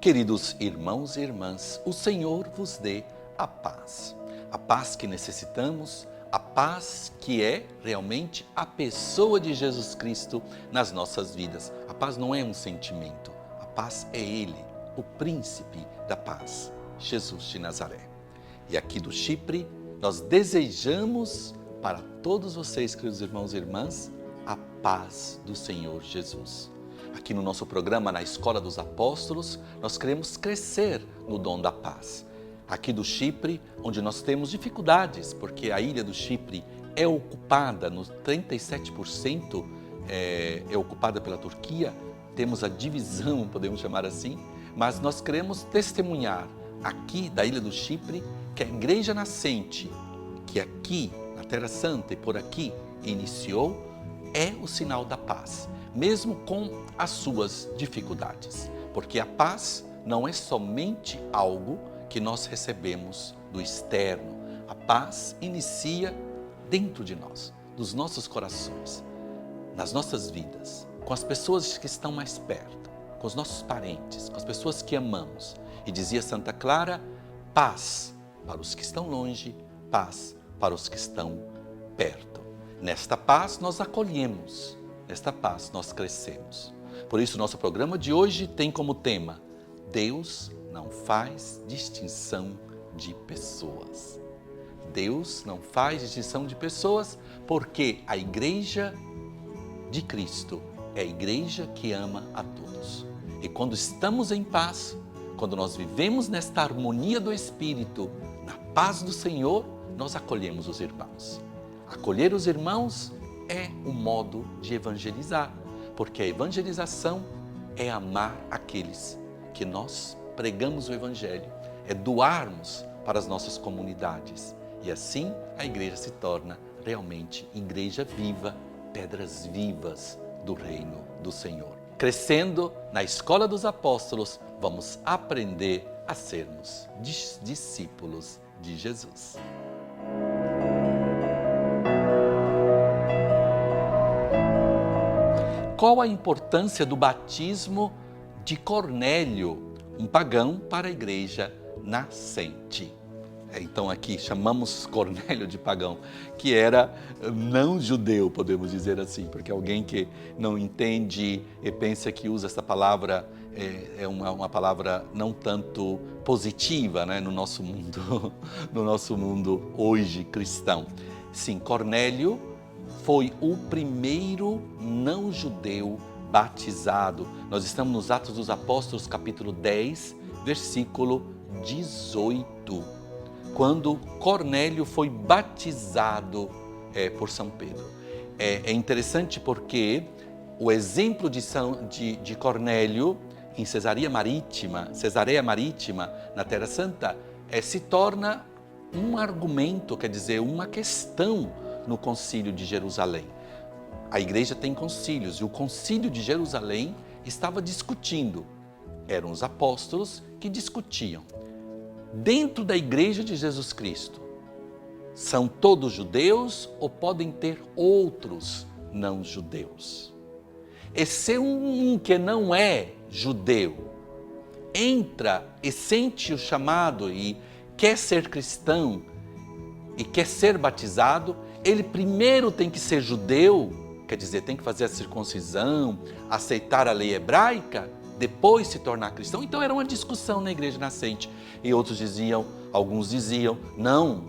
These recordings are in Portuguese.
Queridos irmãos e irmãs, o Senhor vos dê a paz que necessitamos, a paz que é realmente a pessoa de Jesus Cristo nas nossas vidas. A paz não é um sentimento, a paz é Ele, o príncipe da paz, Jesus de Nazaré. E aqui do Chipre, nós desejamos para todos vocês, queridos irmãos e irmãs, a paz do Senhor Jesus. Aqui no nosso programa, na Escola dos Apóstolos, nós queremos crescer no dom da paz. Aqui do Chipre, onde nós temos dificuldades, porque a ilha do Chipre é ocupada, nos 37% é ocupada pela Turquia, temos a divisão, podemos chamar assim, mas nós queremos testemunhar aqui da ilha do Chipre que a Igreja Nascente, que aqui na Terra Santa e por aqui iniciou, é o sinal da paz, mesmo com as suas dificuldades, porque a paz não é somente algo que nós recebemos do externo. A paz inicia dentro de nós, nos nossos corações, nas nossas vidas, com as pessoas que estão mais perto, com os nossos parentes, com as pessoas que amamos. E dizia Santa Clara, paz para os que estão longe, paz para os que estão perto. Nesta paz nós acolhemos, nesta paz nós crescemos. Por isso nosso programa de hoje tem como tema, Deus não faz distinção de pessoas. Deus não faz distinção de pessoas porque a Igreja de Cristo é a Igreja que ama a todos. E quando estamos em paz, quando nós vivemos nesta harmonia do Espírito, na paz do Senhor, nós acolhemos os irmãos. Acolher os irmãos é um modo de evangelizar, porque a evangelização é amar aqueles que nós pregamos o Evangelho, é doarmos para as nossas comunidades. E assim a igreja se torna realmente igreja viva, pedras vivas do reino do Senhor. Crescendo na Escola dos Apóstolos, vamos aprender a sermos discípulos de Jesus. Qual a importância do batismo de Cornélio, um pagão, para a Igreja Nascente? Então aqui chamamos Cornélio de pagão, que era não judeu, podemos dizer assim, porque alguém que não entende e pensa que usa essa palavra é uma palavra não tanto positiva, né, no nosso mundo hoje cristão. Sim, Cornélio foi o primeiro não-judeu batizado. Nós estamos nos Atos dos Apóstolos, capítulo 10, versículo 18. Quando Cornélio foi batizado por São Pedro. É interessante porque o exemplo de Cornélio em Cesareia Marítima, na Terra Santa, se torna um argumento, quer dizer, uma questão no Concílio de Jerusalém. A igreja tem concílios e o Concílio de Jerusalém estava discutindo. Eram os apóstolos que discutiam. Dentro da igreja de Jesus Cristo, são todos judeus ou podem ter outros não judeus? E se um que não é judeu entra e sente o chamado e quer ser cristão e quer ser batizado, ele primeiro tem que ser judeu, quer dizer, tem que fazer a circuncisão, aceitar a lei hebraica, depois se tornar cristão? Então era uma discussão na Igreja Nascente. E alguns diziam, não,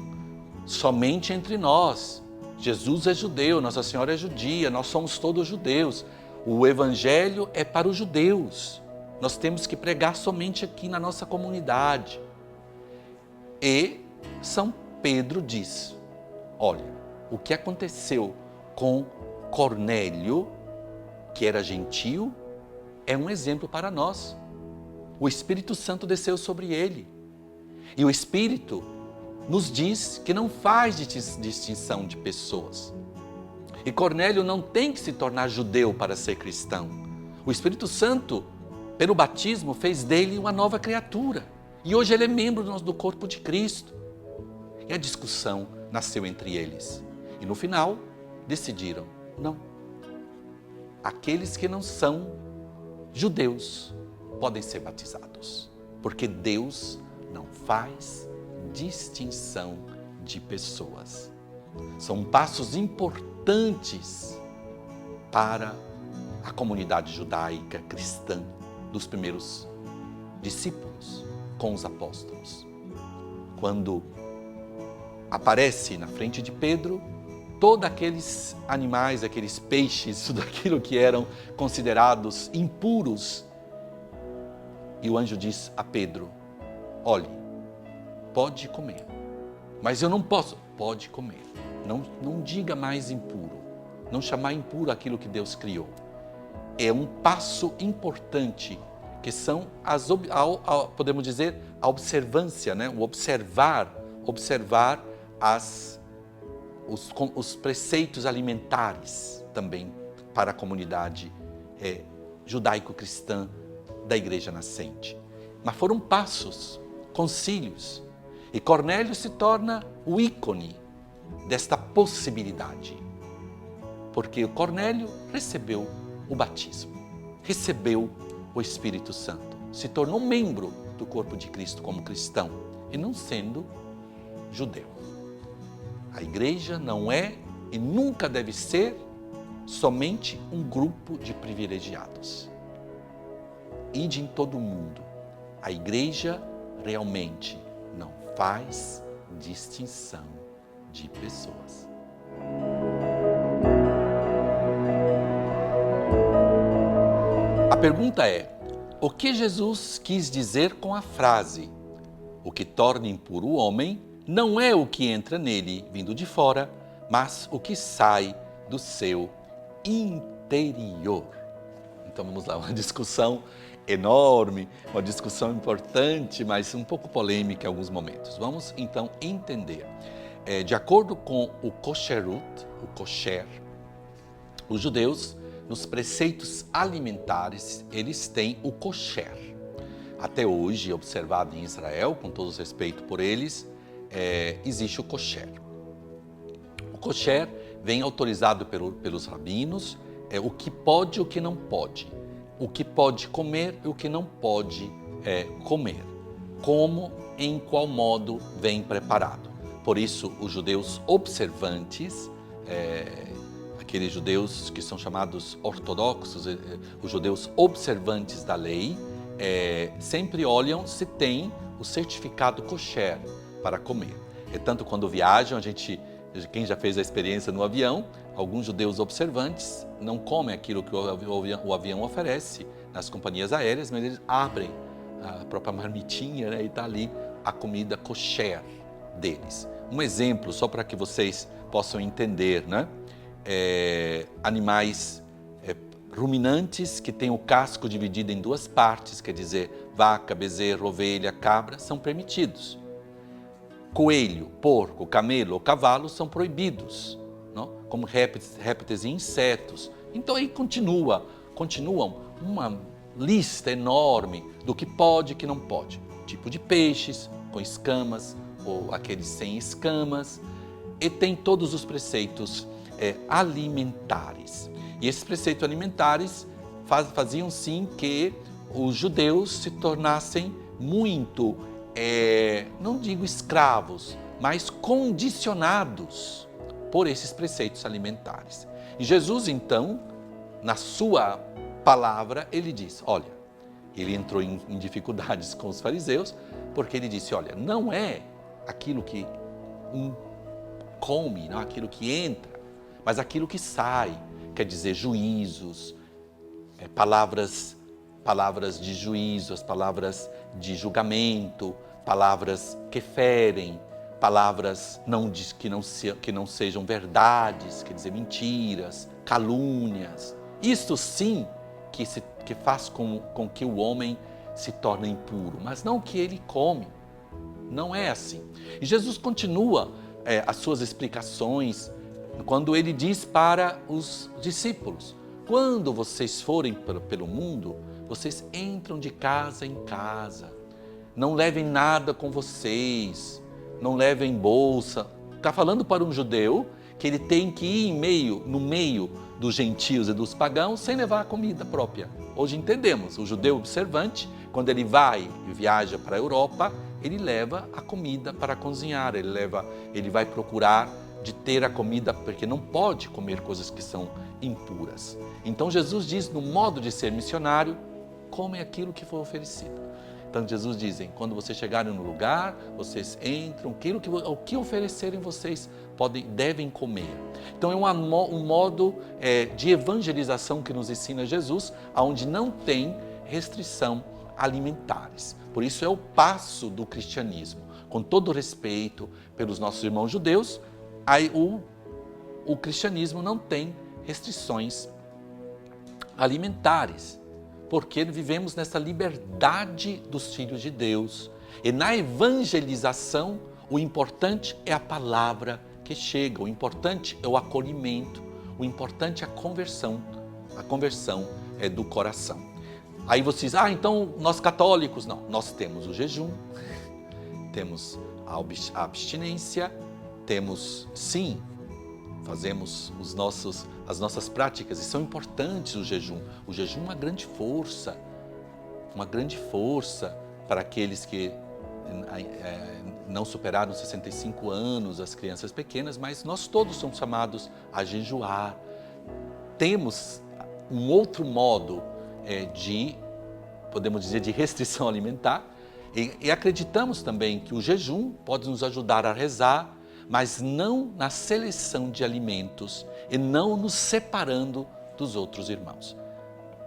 somente entre nós. Jesus é judeu, Nossa Senhora é judia, nós somos todos judeus. O Evangelho é para os judeus. Nós temos que pregar somente aqui na nossa comunidade. E São Pedro diz, olha, o que aconteceu com Cornélio, que era gentio, é um exemplo para nós. O Espírito Santo desceu sobre ele. E o Espírito nos diz que não faz distinção de pessoas. E Cornélio não tem que se tornar judeu para ser cristão. O Espírito Santo, pelo batismo, fez dele uma nova criatura. E hoje ele é membro do corpo de Cristo. E a discussão nasceu entre eles. E no final, decidiram, não. Aqueles que não são judeus podem ser batizados, porque Deus não faz distinção de pessoas. São passos importantes para a comunidade judaica cristã dos primeiros discípulos com os apóstolos. Quando aparece na frente de Pedro todos aqueles animais, aqueles peixes, tudo aquilo que eram considerados impuros, e o anjo diz a Pedro: olhe, pode comer, mas eu não posso. Pode comer, não diga mais impuro, não chamar impuro aquilo que Deus criou. É um passo importante, que são podemos dizer, a observância, né? O observar os preceitos alimentares também para a comunidade judaico-cristã da Igreja Nascente. Mas foram passos, concílios, e Cornélio se torna o ícone desta possibilidade, porque Cornélio recebeu o batismo, recebeu o Espírito Santo, se tornou membro do corpo de Cristo como cristão, e não sendo judeu. A igreja não é e nunca deve ser somente um grupo de privilegiados. Ide em todo o mundo. A igreja realmente não faz distinção de pessoas. A pergunta é: o que Jesus quis dizer com a frase: o que torna impuro o homem não é o que entra nele vindo de fora, mas o que sai do seu interior? Então vamos lá, uma discussão enorme, uma discussão importante, mas um pouco polêmica em alguns momentos. Vamos então entender. De acordo com o kosher, os judeus, nos preceitos alimentares, eles têm o kosher. Até hoje, observado em Israel, com todo respeito por eles, existe o kosher. O kosher vem autorizado pelos rabinos, o que pode e o que não pode. O que pode comer e o que não pode comer. Como, em qual modo vem preparado. Por isso, os judeus observantes, aqueles judeus que são chamados ortodoxos, os judeus observantes da lei, sempre olham se tem o certificado kosher para comer. Tanto quando viajam, quem já fez a experiência no avião, alguns judeus observantes não comem aquilo que o avião oferece nas companhias aéreas, mas eles abrem a própria marmitinha, né, e está ali a comida kosher deles. Um exemplo, só para que vocês possam entender, né? Animais ruminantes que têm o casco dividido em duas partes, quer dizer, vaca, bezerro, ovelha, cabra, são permitidos. Coelho, porco, camelo ou cavalo são proibidos, não? Como répteis e insetos. Então aí continuam uma lista enorme do que pode e que não pode. Tipo de peixes com escamas ou aqueles sem escamas. E tem todos os preceitos alimentares. E esses preceitos alimentares faziam sim que os judeus se tornassem muito, não digo escravos, mas condicionados por esses preceitos alimentares. E Jesus, então, na sua palavra, ele diz, olha, ele entrou em dificuldades com os fariseus, porque ele disse, olha, não é aquilo que come, não aquilo que entra, mas aquilo que sai, quer dizer, juízos, palavras de juízo, as palavras de julgamento, palavras que ferem, palavras que não sejam verdades, quer dizer, mentiras, calúnias. Isto sim que faz com que o homem se torne impuro, mas não que ele come. Não é assim. E Jesus continua as suas explicações quando ele diz para os discípulos, quando vocês forem pelo mundo, vocês entram de casa em casa, não levem nada com vocês, não levem bolsa. Está falando para um judeu que ele tem que ir no meio dos gentios e dos pagãos sem levar a comida própria. Hoje entendemos, o judeu observante, quando ele vai e viaja para a Europa, ele leva a comida para cozinhar, ele vai procurar de ter a comida, porque não pode comer coisas que são impuras. Então Jesus diz, no modo de ser missionário, come aquilo que for oferecido. Então Jesus diz, quando vocês chegarem no lugar, vocês entram, o que oferecerem vocês devem comer. Então é um modo de evangelização que nos ensina Jesus, onde não tem restrição alimentares. Por isso é o passo do cristianismo. Com todo respeito pelos nossos irmãos judeus, o cristianismo não tem restrições alimentares, porque vivemos nessa liberdade dos filhos de Deus. E na evangelização, o importante é a palavra que chega, o importante é o acolhimento, o importante é a conversão é do coração. Aí vocês, então nós católicos, não, nós temos o jejum, temos a abstinência, temos, sim, fazemos as nossas práticas e são importantes o jejum. O jejum é uma grande força para aqueles que não superaram 65 anos, as crianças pequenas, mas nós todos somos chamados a jejuar. Temos um outro modo podemos dizer, de restrição alimentar e acreditamos também que o jejum pode nos ajudar a rezar, mas não na seleção de alimentos e não nos separando dos outros irmãos.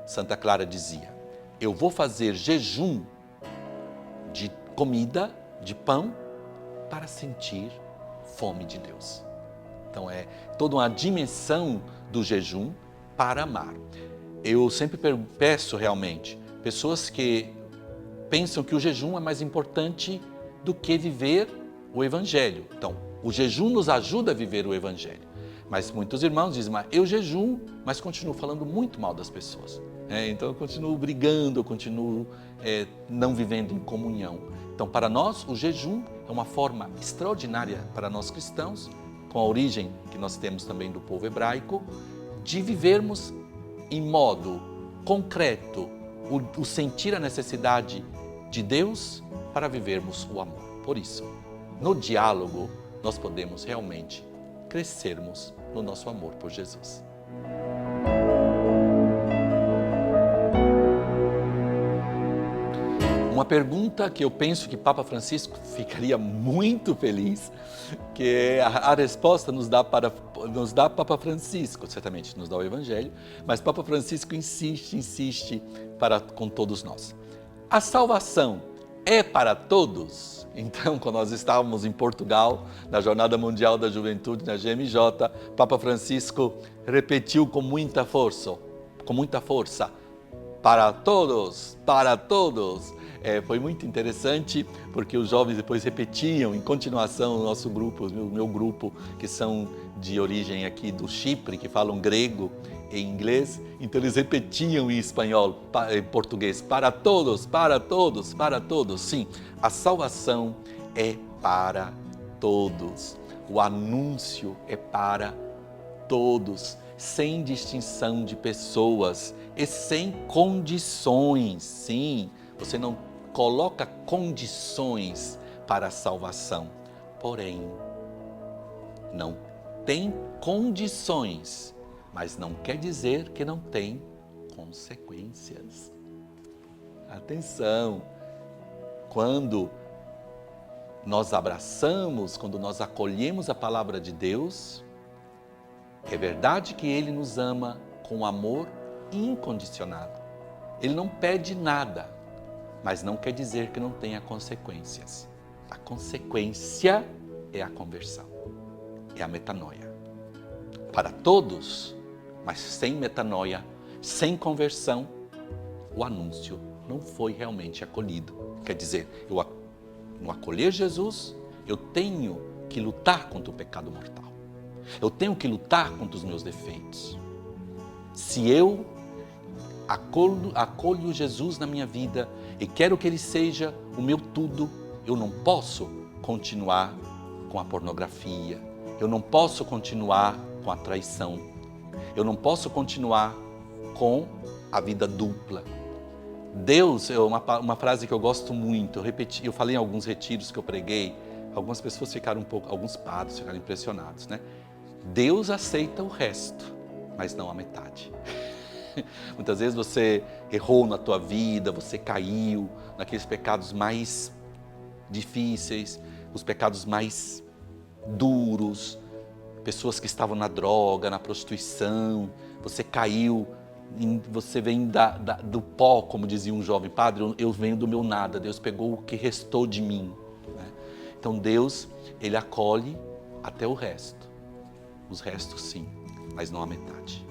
Santa Clara dizia, eu vou fazer jejum de comida, de pão, para sentir fome de Deus. Então é toda uma dimensão do jejum para amar. Eu sempre peço realmente, pessoas que pensam que o jejum é mais importante do que viver o Evangelho. Então, o jejum nos ajuda a viver o Evangelho. Mas muitos irmãos dizem, eu jejuo, mas continuo falando muito mal das pessoas. Então eu continuo brigando, eu continuo não vivendo em comunhão. Então para nós o jejum é uma forma extraordinária para nós cristãos, com a origem que nós temos também do povo hebraico, de vivermos em modo concreto o sentir a necessidade de Deus para vivermos o amor. Por isso, no diálogo, nós podemos realmente crescermos no nosso amor por Jesus. Uma pergunta que eu penso que Papa Francisco ficaria muito feliz, que a resposta nos dá Papa Francisco, certamente nos dá o Evangelho, mas Papa Francisco insiste com todos nós. A salvação é para todos? Então, quando nós estávamos em Portugal, na Jornada Mundial da Juventude, na GMJ, Papa Francisco repetiu com muita força, para todos, para todos. Foi muito interessante, porque os jovens depois repetiam em continuação o nosso grupo, o meu grupo, que são de origem aqui do Chipre, que falam grego e inglês, então eles repetiam em espanhol, em português, para todos, para todos, para todos. Sim, a salvação é para todos, o anúncio é para todos, sem distinção de pessoas e sem condições. Sim, você não coloca condições para a salvação, porém, não tem condições, mas não quer dizer que não tem consequências. Atenção! Quando nós abraçamos, quando nós acolhemos a palavra de Deus, é verdade que Ele nos ama com amor incondicionado. Ele não pede nada, mas não quer dizer que não tenha consequências. A consequência é a conversão, é a metanoia. Para todos, mas sem metanoia, sem conversão, o anúncio não foi realmente acolhido. Quer dizer, no acolher Jesus, eu tenho que lutar contra o pecado mortal. Eu tenho que lutar contra os meus defeitos. Se eu acolho Jesus na minha vida e quero que Ele seja o meu tudo, eu não posso continuar com a pornografia, Eu não posso continuar com a traição. Eu não posso continuar com a vida dupla. Deus, é uma frase que eu gosto muito, eu falei em alguns retiros que eu preguei, algumas pessoas ficaram alguns padres ficaram impressionados, né? Deus aceita o resto, mas não a metade. Muitas vezes você errou na tua vida, você caiu naqueles pecados mais difíceis, os pecados mais duros, pessoas que estavam na droga, na prostituição, você caiu, você vem do pó, como dizia um jovem padre, eu venho do meu nada, Deus pegou o que restou de mim. Né? Então Deus, Ele acolhe até o resto, os restos sim, mas não a metade.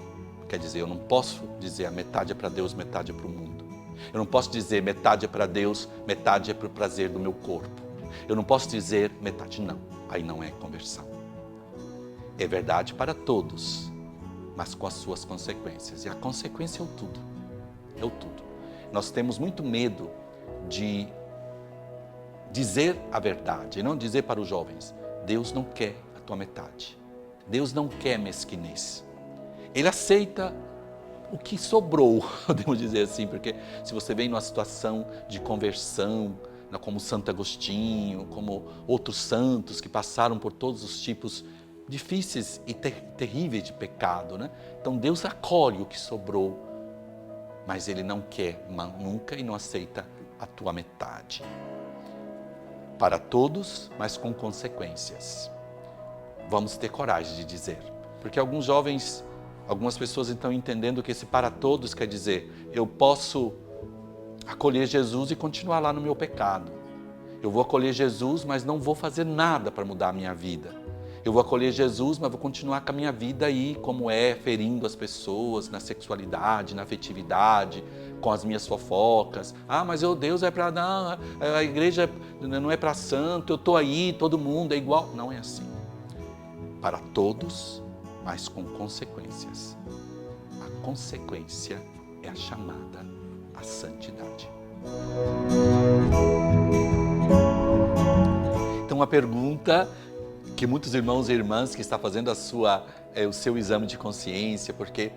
Quer dizer, eu não posso dizer a metade é para Deus, metade é para o mundo. Eu não posso dizer metade é para Deus, metade é para o prazer do meu corpo. Eu não posso dizer metade não, aí não é conversão. É verdade para todos, mas com as suas consequências. E a consequência é o tudo, é o tudo. Nós temos muito medo de dizer a verdade, e não dizer para os jovens, Deus não quer a tua metade. Deus não quer mesquinez. Ele aceita o que sobrou, podemos dizer assim, porque se você vem numa situação de conversão, como Santo Agostinho, como outros santos que passaram por todos os tipos difíceis e terríveis de pecado, né? Então Deus acolhe o que sobrou, mas Ele não quer nunca e não aceita a tua metade. Para todos, mas com consequências. Vamos ter coragem de dizer, porque algumas pessoas estão entendendo que esse para todos quer dizer, eu posso acolher Jesus e continuar lá no meu pecado. Eu vou acolher Jesus, mas não vou fazer nada para mudar a minha vida. Eu vou acolher Jesus, mas vou continuar com a minha vida aí, como é, ferindo as pessoas na sexualidade, na afetividade, com as minhas fofocas. Ah, mas Deus é para... Não, a igreja não é para santo, eu estou aí, todo mundo é igual. Não é assim. Para todos, mas com consequências. A consequência é a chamada à santidade. Então, uma pergunta que muitos irmãos e irmãs que estão fazendo o seu exame de consciência, porque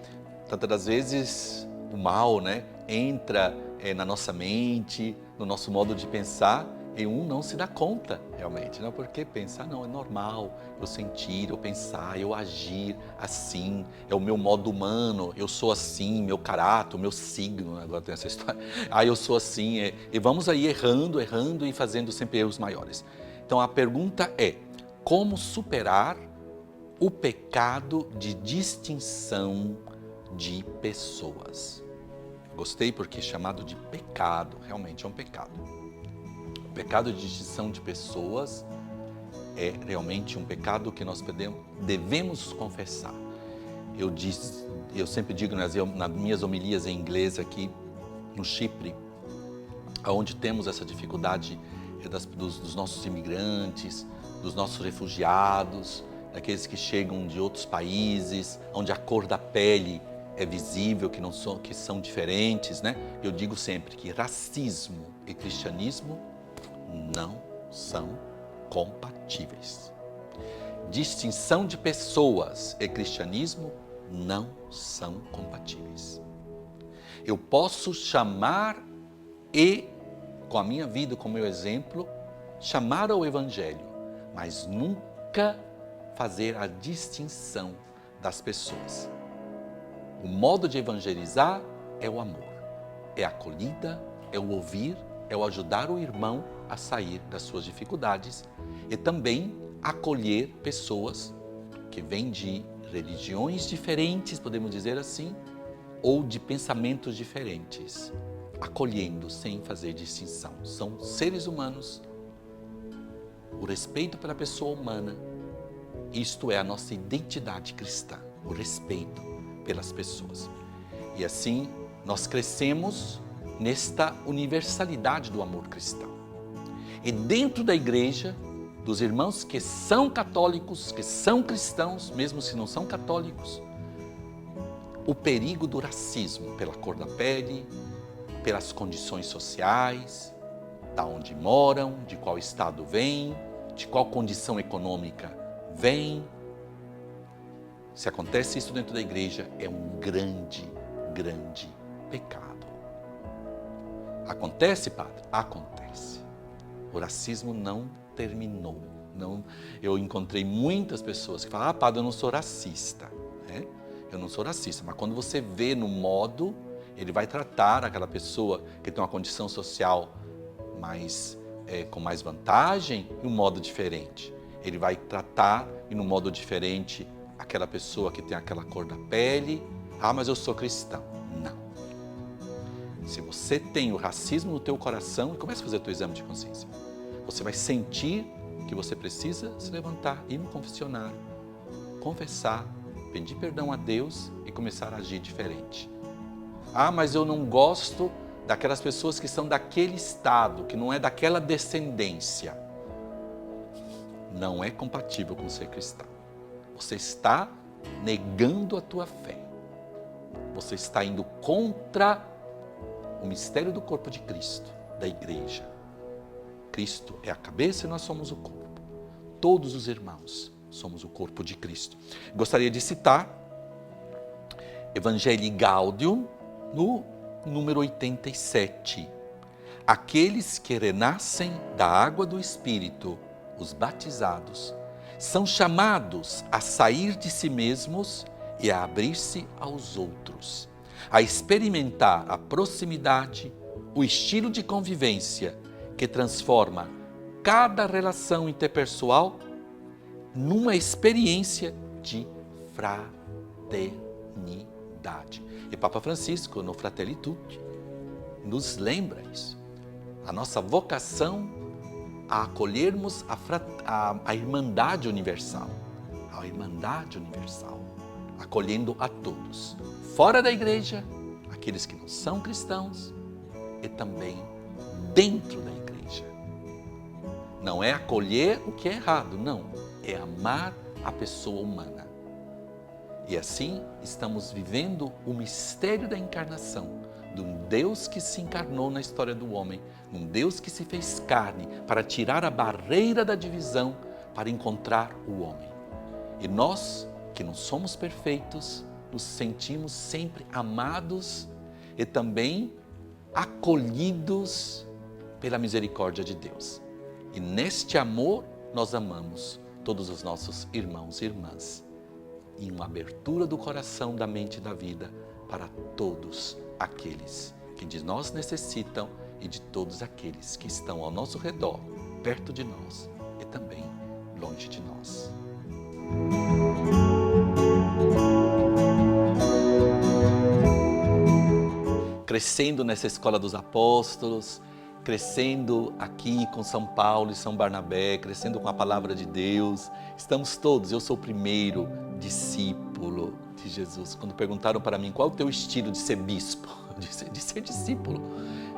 tantas das vezes o mal, né, entra na nossa mente, no nosso modo de pensar, e não se dá conta realmente, não? Porque pensar não é normal, eu sentir, eu pensar, eu agir assim, é o meu modo humano, eu sou assim, meu caráter, o meu signo, agora tem essa história, eu sou assim, e vamos aí errando e fazendo sempre erros maiores. Então a pergunta é, como superar o pecado de distinção de pessoas? Gostei porque é chamado de pecado, realmente é um pecado. O pecado de distinção de pessoas é realmente um pecado que nós devemos confessar. Eu sempre digo nas minhas homilias em inglês aqui no Chipre, onde temos essa dificuldade dos nossos imigrantes, dos nossos refugiados, daqueles que chegam de outros países, onde a cor da pele é visível, que são diferentes, né? Eu digo sempre que racismo e cristianismo não são compatíveis. Distinção de pessoas e cristianismo não são compatíveis. Eu posso chamar com a minha vida, com o meu exemplo, chamar ao Evangelho, mas nunca fazer a distinção das pessoas. O modo de evangelizar é o amor, é a acolhida, é o ouvir, é o ajudar o irmão a sair das suas dificuldades e também acolher pessoas que vêm de religiões diferentes, podemos dizer assim, ou de pensamentos diferentes, acolhendo sem fazer distinção. São seres humanos, o respeito pela pessoa humana, isto é a nossa identidade cristã, o respeito pelas pessoas. E assim nós crescemos nesta universalidade do amor cristão. E dentro da igreja, dos irmãos que são católicos, que são cristãos, mesmo se não são católicos, o perigo do racismo pela cor da pele, pelas condições sociais, da onde moram, de qual estado vêm, de qual condição econômica vêm, Se acontece isso dentro da igreja, é um grande, grande pecado. Acontece, padre? Acontece. O racismo não terminou. Não, eu encontrei muitas pessoas que falam, padre, eu não sou racista. Eu não sou racista, mas quando você vê no modo, ele vai tratar aquela pessoa que tem uma condição social com mais vantagem em um modo diferente. Ele vai tratar em um modo diferente aquela pessoa que tem aquela cor da pele. Mas eu sou cristão. Não. Se você tem o racismo no teu coração, comece a fazer o teu exame de consciência. Você vai sentir que você precisa se levantar, ir no confessionário, confessar, pedir perdão a Deus e começar a agir diferente. Mas eu não gosto daquelas pessoas que são daquele estado, que não é daquela descendência. Não é compatível com ser cristão. Você está negando a tua fé. Você está indo contra o mistério do corpo de Cristo, da igreja. Cristo é a cabeça e nós somos o corpo. Todos os irmãos somos o corpo de Cristo. Gostaria de citar Evangelii Gaudium, no número 87. Aqueles que renascem da água do Espírito, os batizados, são chamados a sair de si mesmos e a abrir-se aos outros, a experimentar a proximidade, o estilo de convivência que transforma cada relação interpessoal numa experiência de fraternidade. E Papa Francisco, no Fratelli Tutti, nos lembra isso. A nossa vocação a acolhermos a Irmandade Universal. A Irmandade Universal. Acolhendo a todos. Fora da igreja, aqueles que não são cristãos, e também dentro da igreja. Não é acolher o que é errado, não. É amar a pessoa humana. E assim estamos vivendo o mistério da encarnação, de um Deus que se encarnou na história do homem, um Deus que se fez carne para tirar a barreira da divisão, para encontrar o homem. E nós, que não somos perfeitos, nos sentimos sempre amados e também acolhidos pela misericórdia de Deus. E neste amor nós amamos todos os nossos irmãos e irmãs. E uma abertura do coração, da mente e da vida para todos aqueles que de nós necessitam e de todos aqueles que estão ao nosso redor, perto de nós e também longe de nós. Crescendo nessa escola dos apóstolos, crescendo aqui com São Paulo e São Barnabé, crescendo com a palavra de Deus. Estamos todos, eu sou o primeiro discípulo de Jesus. Quando perguntaram para mim qual é o teu estilo de ser bispo, de ser discípulo.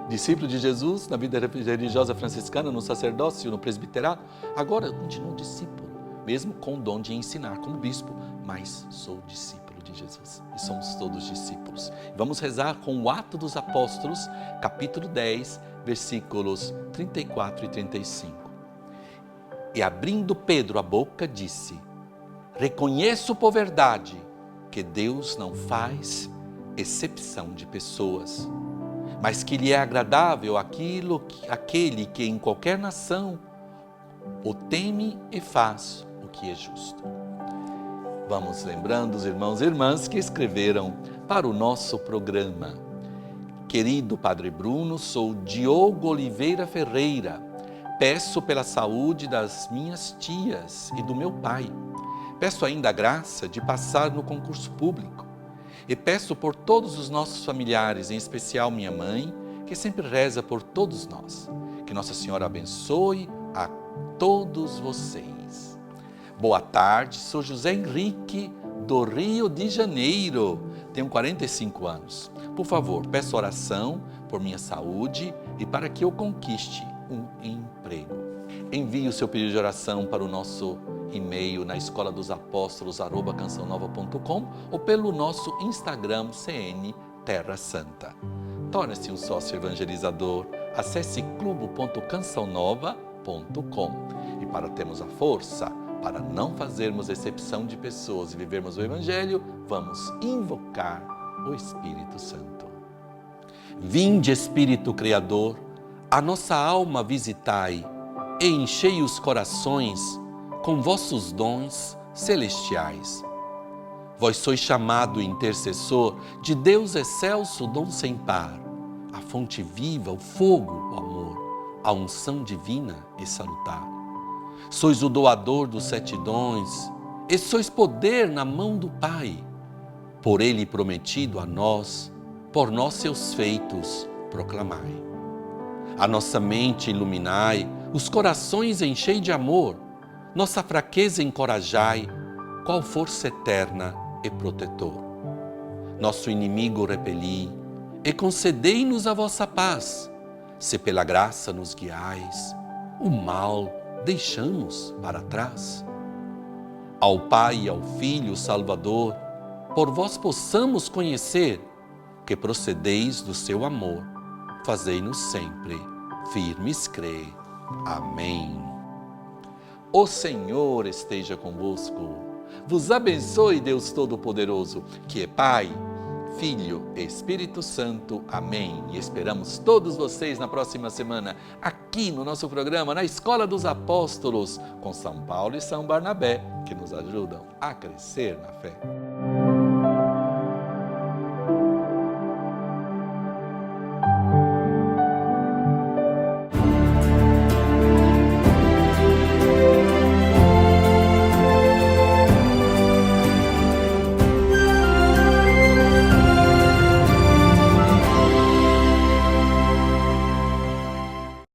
Discípulo de Jesus na vida religiosa franciscana, no sacerdócio, no presbiterato. Agora eu continuo discípulo, mesmo com o dom de ensinar como bispo, mas sou discípulo de Jesus. E somos todos discípulos. Vamos rezar com o Atos dos Apóstolos, capítulo 10, versículos 34 e 35. E abrindo Pedro a boca, disse: reconheço por verdade que Deus não faz exceção de pessoas, mas que lhe é agradável aquele que em qualquer nação o teme e faz o que é justo. Vamos lembrando os irmãos e irmãs que escreveram para o nosso programa. Querido Padre Bruno, sou Diogo Oliveira Ferreira. Peço pela saúde das minhas tias e do meu pai. Peço ainda a graça de passar no concurso público. E peço por todos os nossos familiares, em especial minha mãe, que sempre reza por todos nós. Que Nossa Senhora abençoe a todos vocês. Boa tarde, sou José Henrique, do Rio de Janeiro. Tenho 45 anos. Por favor, peço oração por minha saúde e para que eu conquiste um emprego. Envie o seu pedido de oração para o nosso e-mail na escola dos apóstolos @cançãonova.com ou pelo nosso Instagram CN Terra Santa. Torne-se um sócio evangelizador. Acesse clube.cançãonova.com. E para termos a força para não fazermos exceção de pessoas e vivermos o Evangelho, vamos invocar o Espírito Santo. Vinde, Espírito Criador, a nossa alma visitai e enchei os corações com vossos dons celestiais. Vós sois chamado intercessor de Deus excelso, dom sem par, a fonte viva, o fogo, o amor, a unção divina e salutar. Sois o doador dos 7 dons e sois poder na mão do Pai. Por Ele prometido a nós, por nós seus feitos proclamai. A nossa mente iluminai, os corações enchei de amor, nossa fraqueza encorajai, qual força eterna e protetor. Nosso inimigo repeli e concedei-nos a vossa paz, se pela graça nos guiais, o mal deixamos para trás. Ao Pai e ao Filho Salvador, por vós possamos conhecer que procedeis do seu amor, fazei-nos sempre firmes crer. Amém. O Senhor esteja convosco, vos abençoe Deus Todo-Poderoso, que é Pai, Filho e Espírito Santo. Amém. E esperamos todos vocês na próxima semana, aqui no nosso programa, na Escola dos Apóstolos, com São Paulo e São Barnabé, que nos ajudam a crescer na fé.